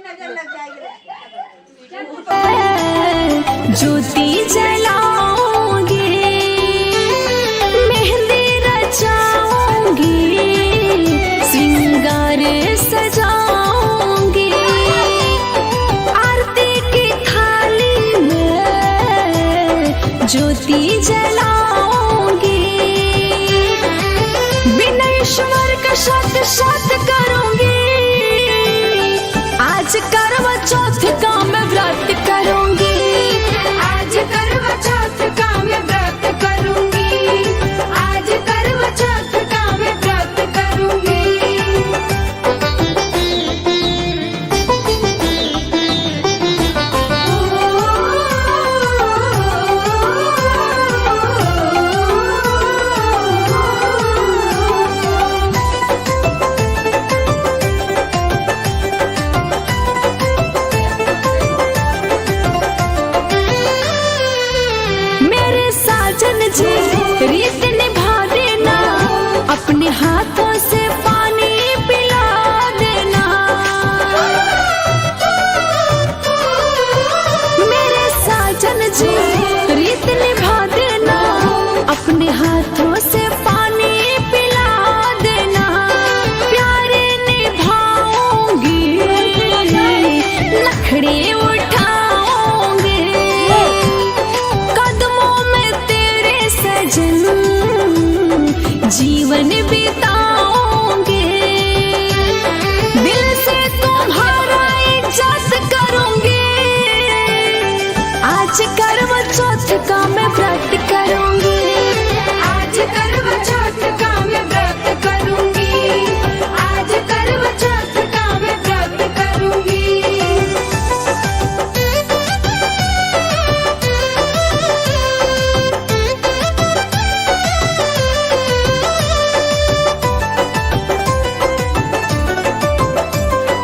नजर लग जाएगी। ज्योति जलाऊंगी, मेहंदी रचाऊंगी, श्रृंगार सजाऊंगी, आरती की थाली में ज्योति जलाऊंगी, विनयश्वर का शत शत करूंगी, आज करवा चौथ का मैं व्रत करूंगी, आज करवा चौथ का मैं व्रत करूंगी, आज करवा चौथ का मैं व्रत करूंगी। मेरे साजन जी रीत निभा देना, अपने हाथों से पानी पिला देना, मेरे साजन जी रीत निभा देना, अपने हाथों से पानी पिला देना, प्यारे निभाऊंगी, नखड़े उठाऊंगी, कदमों में तेरे सजन जीवन बिताऊंगी, दिल से तुम्हारा इज्जत करूंगी, आज करवा चौथ का मैं व्रत करूंगी, आज करवा चौथ का मैं व्रत करूंगी, आज करवा चौथ का मैं व्रत करूंगी।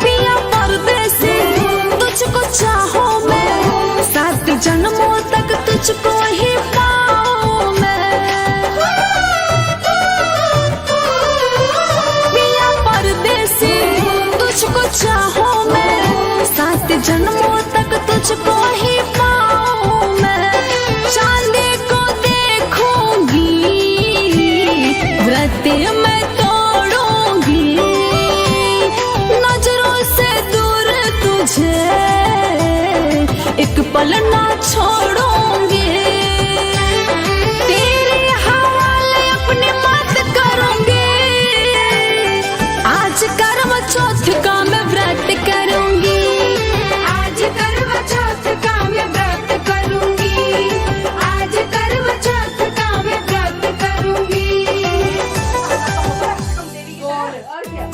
पिया परदेसी तुझको चाहूं मैं, 7 जन्मों तक तुझको ही पाऊं मैं, पिया परदेसी तुझको चाहूं मैं, 7 जन्मों तक तुझको ही पाऊं मैं, चांदी को देखूंगी, व्रत मैं तोड़ूंगी, नजरों से दूर तुझे एक पल ना छोड़ूंगी, तेरे हवाले अपने मत करूंगी, आज करवा चौथ का मैं व्रत करूंगी, आज करवा चौथ का मैं व्रत करूंगी, आज करवा चौथ का मैं व्रत करूंगी। और क्या?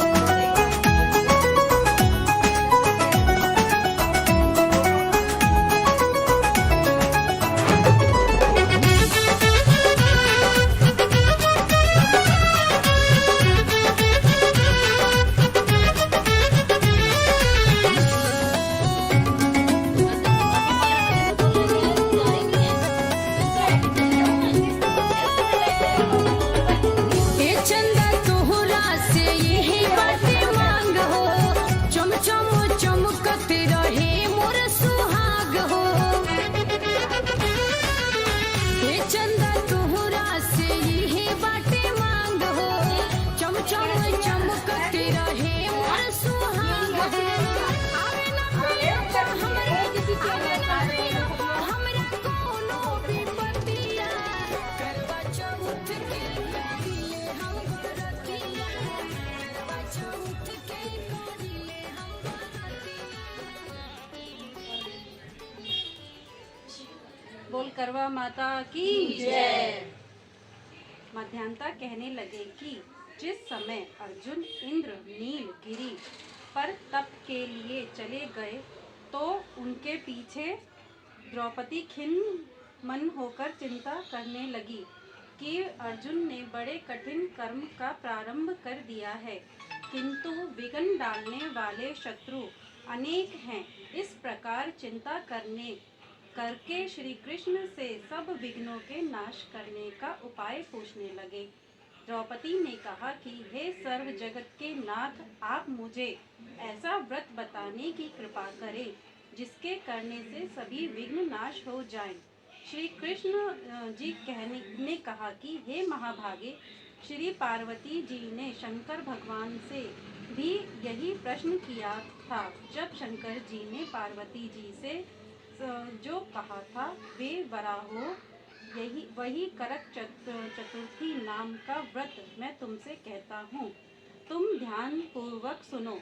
ये चंदा तोहरा से यही बातें मांग हो, चम चम चमकत रहे मोर सुहाग हो, ये चंदा तोहरा से यही बातें मांग हो, चम चम चमकत रहे मोर सुहाग हो, आवे ना पिया हमरा कोनो भी बतिया, करवा चौथ के लिए हम बरतिया, करवा चौथ के लिए हम बरतिया। बोल करवा माता की जय। मध्यांता कहने लगे कि जिस समय अर्जुन इंद्र नीलगिरी पर तप के लिए चले गए तो उनके पीछे द्रौपदी खिन्न मन होकर चिंता करने लगी कि अर्जुन ने बड़े कठिन कर्म का प्रारंभ कर दिया है, किंतु विघ्न डालने वाले शत्रु अनेक हैं। इस प्रकार चिंता करके श्री कृष्ण से सब विघ्नों के नाश करने का उपाय पूछने लगे। द्रौपदी ने कहा कि हे सर्व जगत के नाथ, आप मुझे ऐसा व्रत बताने की कृपा करें जिसके करने से सभी विघ्न नाश हो जाएं। श्री कृष्ण जी ने कहा कि हे महाभागे, श्री पार्वती जी ने शंकर भगवान से भी यही प्रश्न किया था। जब शंकर जी ने पार्वती जी से जो कहा था वे वराहो, यही वही करक चतुर्थी नाम का व्रत मैं तुमसे कहता हूँ। तुम ध्यान पूर्वक सुनो,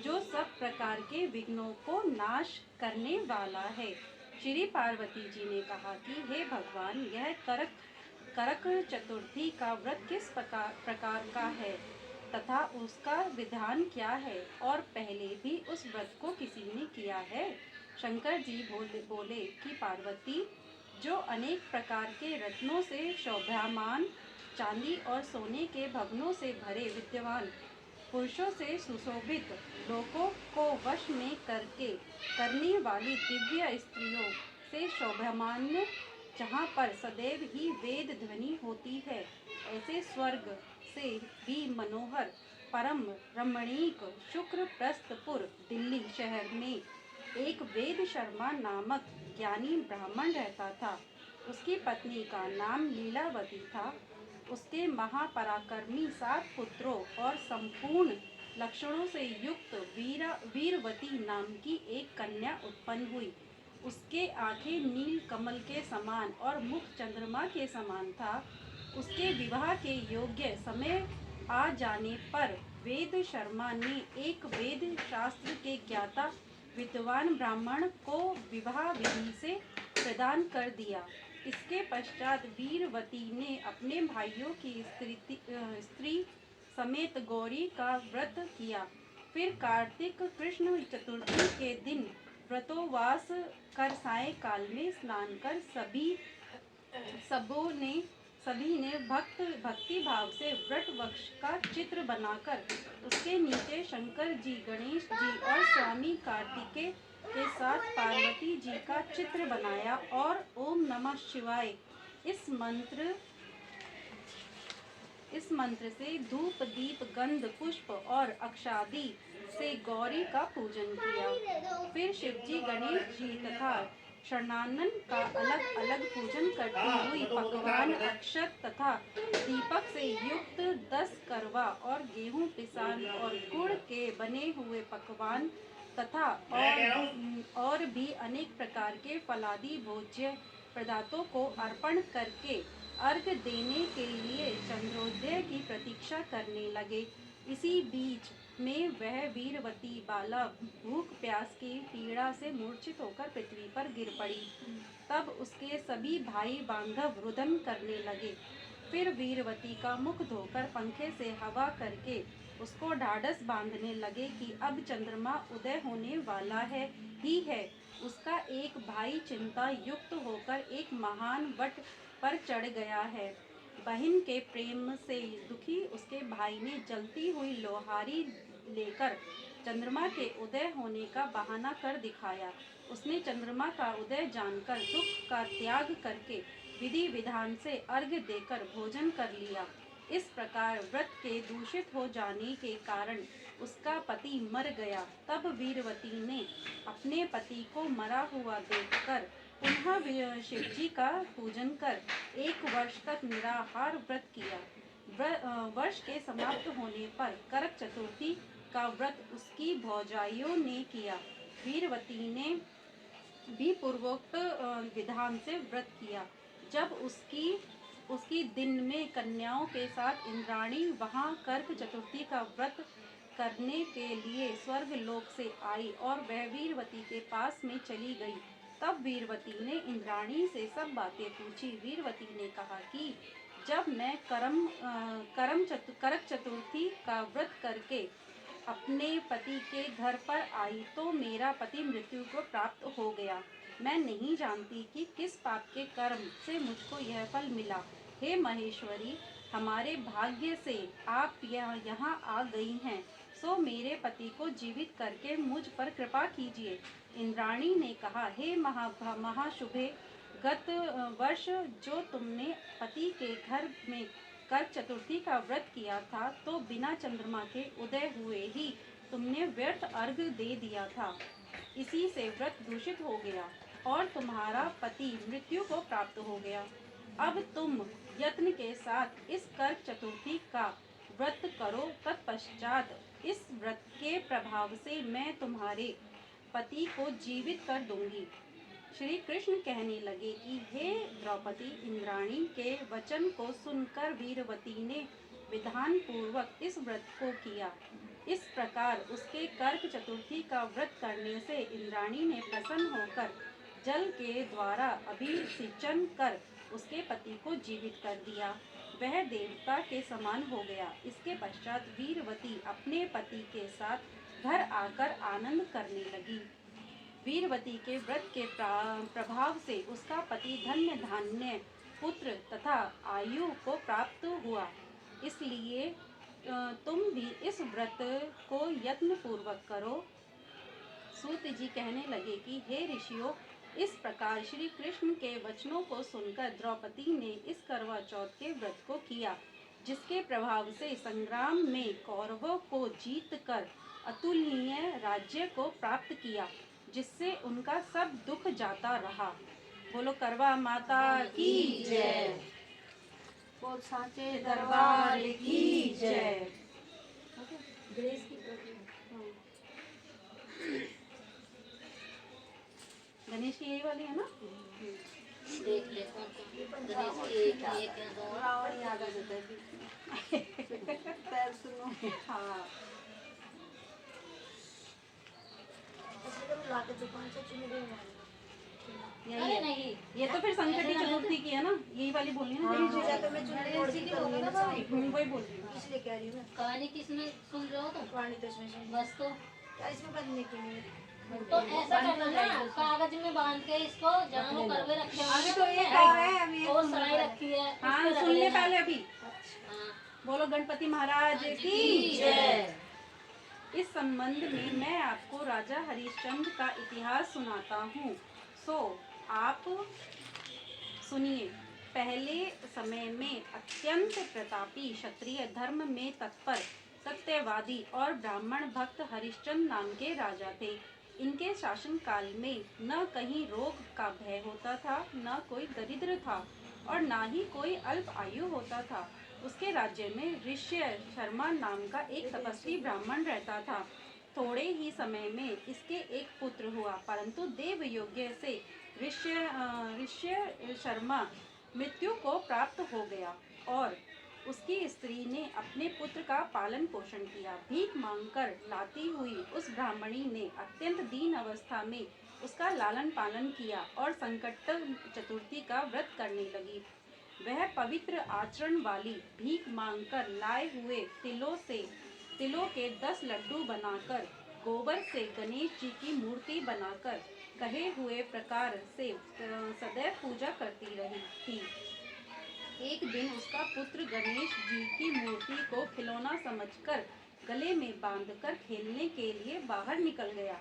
जो सब प्रकार के विघ्नों को नाश करने वाला है। श्री पार्वती जी ने कहा कि हे भगवान, यह करक चतुर्थी का व्रत किस प्रकार का है तथा उसका विधान क्या है, और पहले भी उस व्रत को किसी ने किया है? शंकर जी बोले कि पार्वती, जो अनेक प्रकार के रत्नों से शोभायमान, चांदी और सोने के भवनों से भरे विद्यमान, पुरुषों से सुशोभित, लोगों को वश में करने वाली दिव्य स्त्रियों से शोभायमान, जहाँ पर सदैव ही वेद ध्वनि होती है, ऐसे स्वर्ग से भी मनोहर परम रमणीक शुक्र प्रस्थपुर दिल्ली शहर में एक वेद शर्मा नामक ज्ञानी ब्राह्मण रहता था। उसकी पत्नी का नाम लीलावती था। उसके महापराक्रमी 7 पुत्रों और संपूर्ण लक्षणों से युक्त वीरवती नाम की एक कन्या उत्पन्न हुई। उसके आंखें नील कमल के समान और मुख चंद्रमा के समान था। उसके विवाह के योग्य समय आ जाने पर वेद शर्मा ने एक वेद शास्त्र के ज्ञाता विद्वान ब्राह्मण को विवाह विधि से प्रदान कर दिया। इसके पश्चात वीरवती ने अपने भाइयों की स्त्री समेत गौरी का व्रत किया। फिर कार्तिक कृष्ण चतुर्थी के दिन व्रतोवास कर सायंकाल में स्नान कर सभी ने भक्ति भाव से व्रत वृक्ष का चित्र बनाकर उसके नीचे शंकर जी, गणेश जी और स्वामी कार्तिकेय के साथ पार्वती जी का चित्र बनाया और ओम नमः शिवाय इस मंत्र से धूप दीप गंध पुष्प और अक्षादि से गौरी का पूजन किया। फिर शिवजी, गणेश जी तथा शरणानन का अलग अलग पूजन करती हुई पकवान, अक्षत तथा दीपक से युक्त 10 करवा और गेहूं पिसान और गुड़ के बने हुए पकवान तथा और भी अनेक प्रकार के फलादि भोज्य पदार्थों को अर्पण करके अर्घ देने के लिए चंद्रोदय की प्रतीक्षा करने लगे। इसी बीच में वह वीरवती बाला भूख प्यास की पीड़ा से मूर्छित होकर पृथ्वी पर गिर पड़ी। तब उसके सभी भाई बांधव रुदन करने लगे। फिर वीरवती का मुख धोकर पंखे से हवा करके उसको ढाढ़स बांधने लगे कि अब चंद्रमा उदय होने वाला है ही है। उसका एक भाई चिंता युक्त होकर एक महान वट पर चढ़ गया है। बहन के प्रेम से दुखी उसके भाई ने जलती हुई लोहारी लेकर चंद्रमा के उदय होने का बहाना कर दिखाया। उसने चंद्रमा का उदय जानकर दुख का त्याग करके विधि विधान से अर्घ्य देकर भोजन कर लिया। इस प्रकार व्रत के दूषित हो जाने के कारण उसका पति मर गया। तब वीरवती ने अपने पति को मरा हुआ देखकर पुनः शिवजी का पूजन कर 1 वर्ष तक निराहार व्रत किया। वर्ष के समाप्त होने पर करक चतुर्थी का व्रत उसकी भौजाइयों ने किया। वीरवती ने भी पूर्वोक्त विधान से व्रत किया। जब उसकी दिन में कन्याओं के साथ इंद्राणी वहां करक चतुर्थी का व्रत करने के लिए स्वर्ग लोक से आई और वह वीरवती के पास में चली गई। तब वीरवती ने इंद्राणी से सब बातें पूछी। वीरवती ने कहा कि जब मैं करक चतुर्थी का व्रत करके अपने पति के घर पर आई तो मेरा पति मृत्यु को प्राप्त हो गया। मैं नहीं जानती कि किस पाप के कर्म से मुझको यह फल मिला। हे महेश्वरी, हमारे भाग्य से आप यहाँ आ गई हैं, सो मेरे पति को जीवित करके मुझ पर कृपा कीजिए। इंद्राणी ने कहा, हे महाशुभे, गत वर्ष जो तुमने पति के घर में कर चतुर्थी का व्रत किया था तो बिना चंद्रमा के उदय हुए ही तुमने व्यर्थ अर्घ दे दिया था। इसी से व्रत दूषित हो गया और तुम्हारा पति मृत्यु को प्राप्त हो गया। अब तुम यत्न के साथ इस कर चतुर्थी का व्रत करो। तत्पश्चात इस व्रत के प्रभाव से मैं तुम्हारे पति को जीवित कर दूंगी। श्री कृष्ण कहने लगे कि हे द्रौपदी, इंद्राणी के वचन को सुनकर वीरवती ने विधान पूर्वक इस व्रत को किया। इस प्रकार उसके कर्क चतुर्थी का व्रत करने से इंद्राणी ने प्रसन्न होकर जल के द्वारा अभिषेचन कर उसके पति को जीवित कर दिया। वह देवता के समान हो गया। इसके पश्चात वीरवती अपने पति के साथ घर आकर आनंद करने लगी। वीरवती के व्रत के प्रभाव से उसका पति धन्य धान्य पुत्र तथा आयु को प्राप्त हुआ। इसलिए तुम भी इस व्रत को यत्न पूर्वक करो। सूत जी कहने लगे कि हे ऋषियों, इस प्रकार श्री कृष्ण के वचनों को सुनकर द्रौपदी ने इस करवा चौथ के व्रत को किया, जिसके प्रभाव से संग्राम में कौरवों को जीतकर अतुलनीय राज्य को प्राप्त किया, जिससे उनका सब दुख जाता रहा। बोलो करवा माता की जय। बोल साचे दरबार की जय। गणेश की गणेश की यही वाली है ना? देख ले गणेश की एक या दो रावण याद आ जाता है बीच में। पैर सुनो। हाँ, लाके दुकान से चुनरी यही अरे है। नहीं, ये तो फिर संकटी चतुर्थी की है ना, यही वाली बोलनी है ना? हाँ, तो मैं चुनरी ओढ़ के करूंगी ना सारी। वही बोल रही हूँ। इसलिए कह रही हूँ मैं। कहानी किसमें सुन रहे हो तुम? वाणी तो इसमें सुन। बस तो क्या इसमें बनने के लिए? तो ऐसा करना ना, कागज में बांध के इसको जहाँ वो करवे रखे होंगे अभी तो ना, एक और है, अभी एक वो सुनना सराय है। रखी है, हाँ, उसको रख सुन ले लेना। पहले अभी। हाँ। बोलो गणपति महाराज की जय। इस संबंध में मैं आपको राजा हरिश्चंद्र का इतिहास सुनाता हूँ, सो आप सुनिए। पहले समय में अत्यंत प्रतापी क्षत्रिय, धर्म में तत्पर, सत्यवादी और ब्राह्मण भक्त हरिश्चंद्र नाम के राजा थे। इनके शासन काल में न कहीं रोग का भय होता था, न कोई दरिद्र था और न ही कोई अल्प आयु होता था। उसके राज्य में ऋष्य शर्मा नाम का एक तपस्वी ब्राह्मण रहता था। थोड़े ही समय में इसके एक पुत्र हुआ, परंतु देव योग्य से ऋष्य शर्मा मृत्यु को प्राप्त हो गया और उसकी स्त्री ने अपने पुत्र का पालन पोषण किया। भीख मांगकर लाती हुई उस ब्राह्मणी ने अत्यंत दीन अवस्था में उसका लालन पालन किया और संकट चतुर्थी का व्रत करने लगी। वह पवित्र आचरण वाली भीख मांगकर लाए हुए तिलों के 10 लड्डू बनाकर गोबर से गणेश जी की मूर्ति बनाकर कहे हुए प्रकार से सदैव पूजा करती रही थी। एक दिन उसका पुत्र गणेश जी की मूर्ति को खिलौना समझकर गले में बांधकर खेलने के लिए बाहर निकल गया।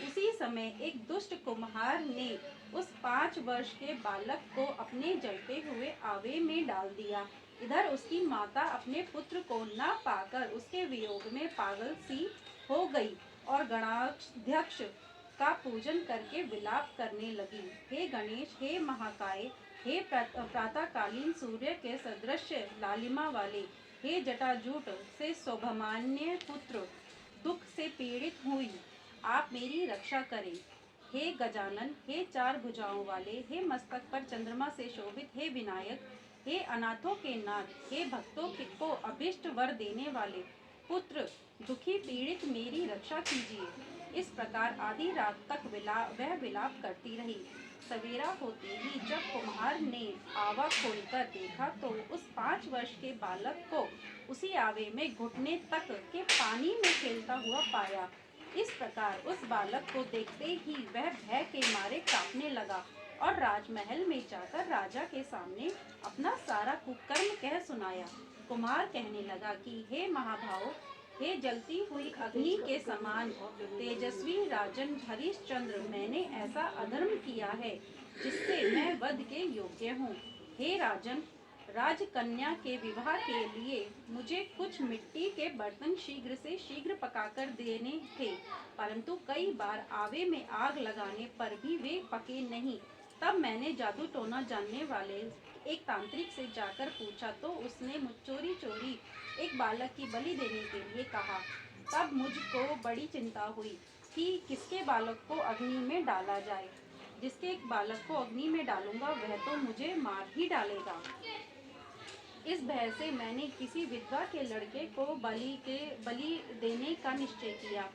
उसी समय एक दुष्ट कुम्हार ने उस 5 वर्ष के बालक को अपने जलते हुए आवे में डाल दिया। इधर उसकी माता अपने पुत्र को न पाकर उसके वियोग में पागल सी हो गई और गणाध्यक्ष का पूजन करके विलाप करने लगी। हे गणेश, हे महाकाय, हे प्रातःकालीन सूर्य के सदृश लालिमा वाले, हे जटाजूट से शोभामान्य पुत्र, दुख से पीड़ित हुई आप मेरी रक्षा करें। हे गजानन, हे 4 भुजाओं वाले, हे मस्तक पर चंद्रमा से शोभित, हे विनायक, हे अनाथों के नाथ, हे भक्तों को अभिष्ट वर देने वाले पुत्र, दुखी पीड़ित मेरी रक्षा कीजिए। इस प्रकार आधी रात तक वह विलाप करती रही। सवेरा होते ही जब कुम्हार ने आवा खोलकर देखा तो उस 5 वर्ष के बालक को उसी आवे में घुटने तक के पानी में खेलता हुआ पाया। इस प्रकार उस बालक को देखते ही वह भय के मारे कांपने लगा और राजमहल में जाकर राजा के सामने अपना सारा कुकर्म कह सुनाया। कुम्हार कहने लगा कि हे महाभाव, हे जलती हुई अग्नि के समान तेजस्वी राजन हरिश्चंद्र, मैंने ऐसा अधर्म किया है जिससे मैं वध के योग्य हूँ। हे राजन, राजकन्या के विवाह के लिए मुझे कुछ मिट्टी के बर्तन शीघ्र से शीघ्र पकाकर देने थे, परंतु कई बार आवे में आग लगाने पर भी वे पके नहीं। तब मैंने जादू टोना जानने वाले एक तांत्रिक से जाकर पूछा तो उसने चोरी चोरी एक बालक की बलि देने के लिए कहा। तब मुझको बड़ी चिंता हुई कि किसके बालक को अग्नि में डाला जाए। जिसके एक बालक को अग्नि में डालूंगा वह तो मुझे मार ही डालेगा। इस भय से मैंने किसी विधवा के लड़के को बलि देने का निश्चय किया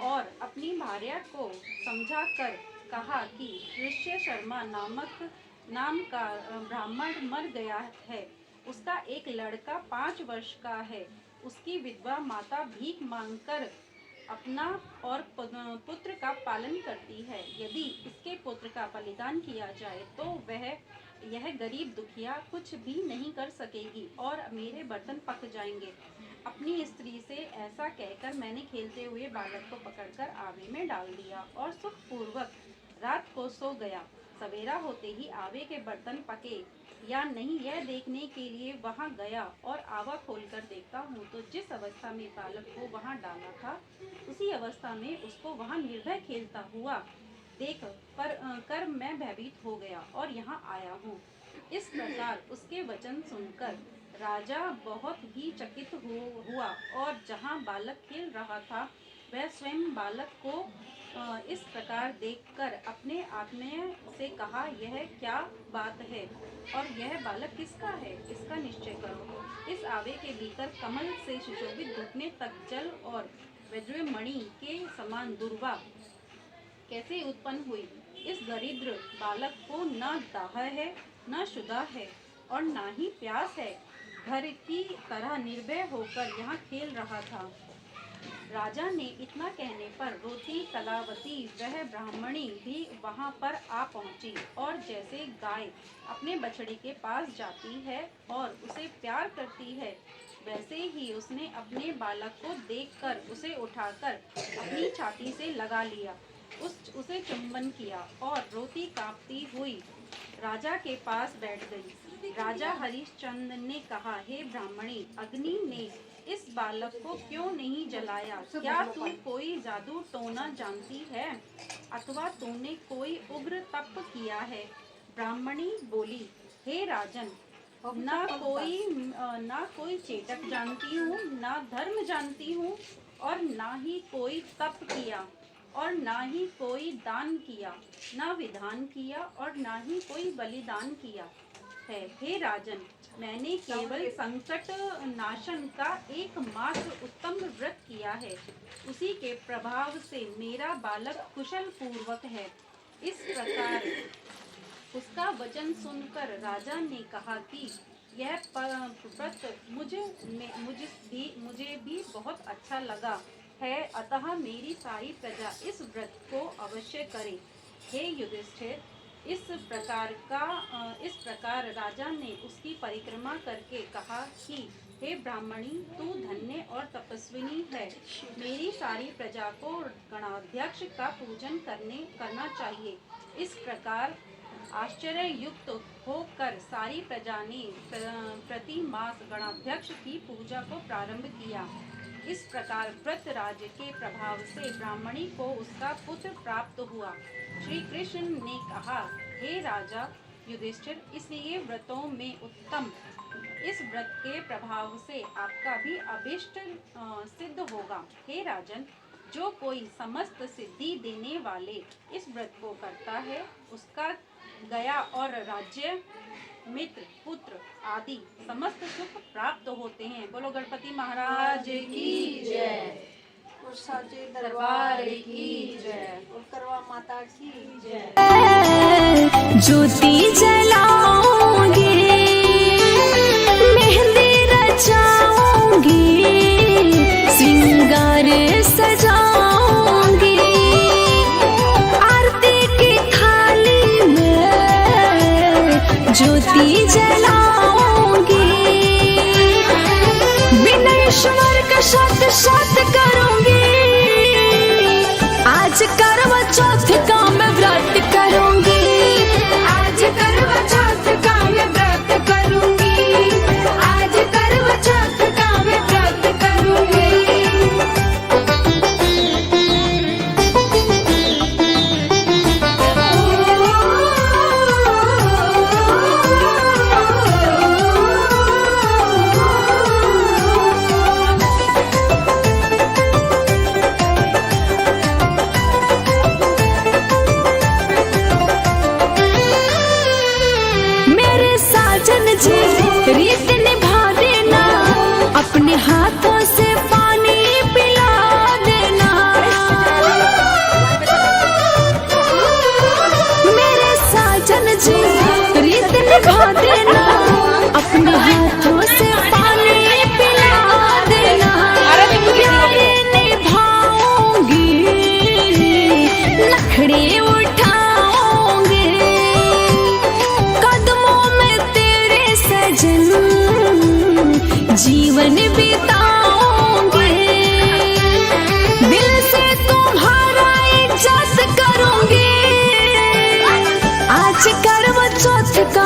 और अपनी भार्या को समझा कर कहा कि ऋष्य शर्मा नाम का ब्राह्मण मर गया है। उसका एक लड़का 5 वर्ष का है। उसकी विधवा माता भीख मांगकर अपना और पुत्र का पालन करती है। यदि इसके पुत्र का बलिदान किया जाए तो यह गरीब दुखिया कुछ भी नहीं कर सकेगी और मेरे बर्तन पक जाएंगे। अपनी स्त्री से ऐसा कहकर मैंने खेलते हुए बालक को पकड़कर आवे में डाल दिया और सुखपूर्वक रात को सो गया। सवेरा होते ही आवे के बर्तन पके या नहीं यह देखने के लिए वहां गया और आवा खोलकर देखता हूँ तो जिस अवस्था में बालक को वहां डाला था उसी अवस्था में उसको वहां निर्भय खेलता हुआ देख कर मैं भयभीत हो गया और यहाँ आया हूँ। इस प्रकार उसके वचन सुनकर राजा बहुत ही चकित हुआ और जहाँ बालक खेल रहा था वह स्वयं बालक को इस प्रकार देखकर अपने आत्मा से कहा, यह क्या बात है और यह बालक किसका है, इसका निश्चय करो। इस आवे के भीतर कमल से सुशोभित घुटने तक जल और वज्रमणि के समान दुर्वा कैसे उत्पन्न हुई। इस दरिद्र बालक को न दाह है न क्षुधा है और न ही प्यास है। घर की तरह निर्भय होकर यहाँ खेल रहा था। राजा ने इतना कहने पर रोती कलावती वह ब्राह्मणी भी वहां पर आ पहुंची और जैसे गाय अपने बछड़ी के पास जाती है और उसे प्यार करती है वैसे ही उसने अपने बालक को देखकर उसे उठाकर अपनी छाती से लगा लिया, उसे चुंबन किया और रोती कांपती हुई राजा के पास बैठ गई। राजा हरिश्चंद्र ने कहा, हे ब्राह्मणी, अग्नि ने इस बालक को क्यों नहीं जलाया? क्या तू कोई जादू टोना जानती है अथवा तूने कोई उग्र तप किया है? ब्राह्मणी बोली, हे राजन, ना कोई चेटक जानती हूँ, ना धर्म जानती हूँ और ना ही कोई तप किया और ना ही कोई दान किया, ना विधान किया और ना ही कोई बलिदान किया है। हे राजन, मैंने केवल संकट नाशन का एकमात्र उत्तम व्रत किया है। उसी के प्रभाव से मेरा बालक कुशल पूर्वक है। इस प्रकार उसका वचन सुनकर राजा ने कहा कि यह व्रत मुझे भी बहुत अच्छा लगा है, अतः मेरी सारी प्रजा इस व्रत को अवश्य करे। हे युधिष्ठिर, इस प्रकार राजा ने उसकी परिक्रमा करके कहा कि हे ब्राह्मणी, तू धन्य और तपस्विनी है। मेरी सारी प्रजा को गणाध्यक्ष का पूजन करना चाहिए। इस प्रकार आश्चर्य युक्त होकर सारी प्रजा ने प्रति मास गणाध्यक्ष की पूजा को प्रारंभ किया। इस प्रकार व्रत राज्य के प्रभाव से ब्राह्मणी को उसका पुत्र प्राप्त हुआ। श्री कृष्ण ने कहा, हे राजा युधिष्ठिर, इसलिए व्रतों में उत्तम इस व्रत के प्रभाव से आपका भी अभिष्ट सिद्ध होगा। हे राजन, जो कोई समस्त सिद्धि देने वाले इस व्रत को करता है उसका गया और राज्य, मित्र, पुत्र आदि समस्त सुख प्राप्त होते हैं। बोलो गणपति महाराज की जय और साचे दरबार की जय और करवा माता की जय। ज्योति जलाऊंगी, मेहंदी रचाऊंगी, सिंगार सजाऊंगी, आरती की थाली में ज्योति जलाऊंगी, विनयश्वर का शत करूंगी। आज करवा चौथ का मैं व्रत करूंगी, आज करवा चौथ का मैं व्रत करूंगी। रखड़ी उठाऊंगी कदमों में तेरे सजन जीवन बिताऊंगी दिल से तुम्हारा इज्जत करूंगी आज करवा चौथ का